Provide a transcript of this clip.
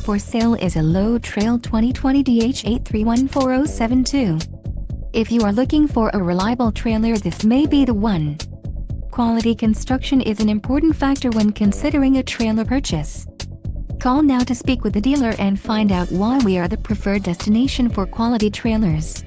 For sale is a low trail 2020 DH8314072. If you are looking for a reliable trailer, this may be the one. Quality construction is an important factor when considering a trailer purchase. Call now to speak with the dealer and find out why we are the preferred destination for quality trailers.